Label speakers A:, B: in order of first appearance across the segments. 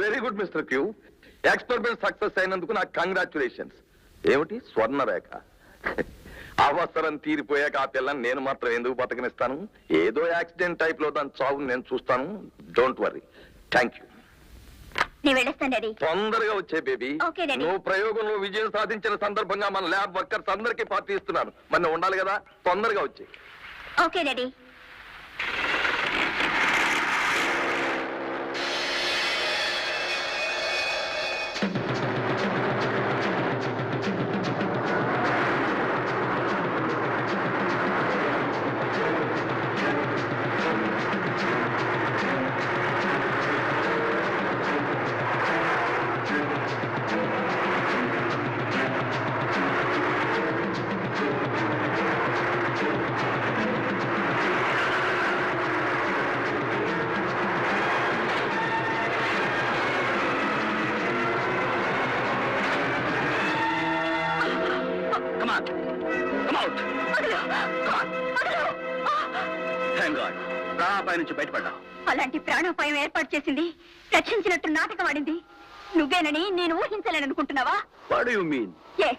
A: Very good mister Q. Experiment success అయినందుకు నాకు congratulations. ఏమిటి స్వర్ణరేఖ? అవసరం తీరిపోయాక ఆ పిల్లని నేను మాత్రం ఎందుకు బతకనిస్తాను? ఏదో యాక్సిడెంట్ టైప్ లో దాని చావుని నేను చూస్తాను. Don't worry. Thank you. తొందరగా వచ్చే బేబీ. నువ్వు ప్రయోగంలో విజయం సాధించిన సందర్భంగా మన ల్యాబ్ వర్కర్స్ అందరికీ పార్టీ ఇస్తున్నాను. మరి నువ్వు ఉండాలి కదా, తొందరగా వచ్చే.
B: Okay daddy.
C: ప్రాణాపాయం నుంచి బయటపడ్డా.
B: అలాంటి ప్రాణాపాయం ఏర్పాటు చేసింది, రక్షించినట్టు నాటకం ఆడింది నువ్వేనని నేను ఊహించలేననుకుంటున్నావా?
C: What do you mean?
B: yes,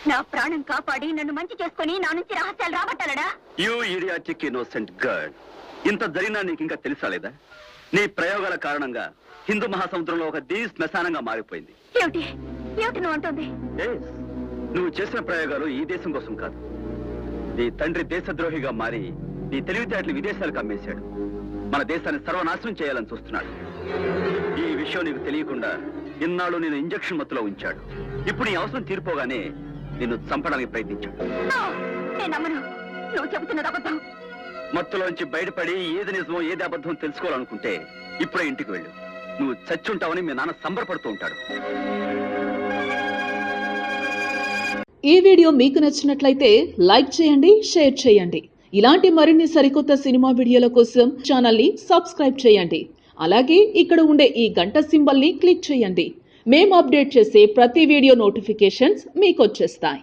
B: నా ప్రాణం కాపాడి నన్ను మంచి చేసుకుని నా నుంచి రహస్యాలు రాబట్టాలడా?
C: You idiotic innocent girl. ఇంత జరిగినా నీకు ఇంకా తెలుసాలేదా? నీ ప్రయోగాల కారణంగా హిందూ మహాసముద్రంలో ఒక శ్మశానంగా మారిపోయింది.
B: ఏమిటి ఏమిటి నువ్వు అంటుంది?
C: నువ్వు చేసిన ప్రయోగాలు ఈ దేశం కోసం కాదు. నీ తండ్రి దేశద్రోహిగా మారి నీ తెలివితేటలు విదేశాలకు అమ్మేశాడు. మన దేశాన్ని సర్వనాశనం చేయాలని చూస్తున్నాడు. ఈ విషయం నీకు తెలియకుండా ఇన్నాళ్ళు నేను ఇంజెక్షన్ మత్తులో ఉంచాడు. ఇప్పుడు నీ అవసరం తీరిపోగానే నిన్ను చంపడానికి ప్రయత్నించాడు.
B: నువ్వు చెబుతున్నది అబద్ధం.
C: మత్తులోంచి బయటపడి ఏది నిజమో ఏది అబద్ధం తెలుసుకోవాలనుకుంటే ఇప్పుడే ఇంటికి వెళ్ళు. నువ్వు చచ్చుంటావని మీ నాన్న సంబరపడుతూ ఉంటాడు.
D: ఈ వీడియో మీకు నచ్చినట్లయితే లైక్ చేయండి, షేర్ చేయండి. ఇలాంటి మరిన్ని సరికొత్త సినిమా వీడియోల కోసం ఛానల్ ని సబ్స్క్రైబ్ చేయండి. అలాగే ఇక్కడ ఉండే ఈ గంట సింబల్ ని క్లిక్ చేయండి. మేము అప్డేట్ చేసే ప్రతి వీడియో నోటిఫికేషన్స్ మీకు వచ్చేస్తాయి.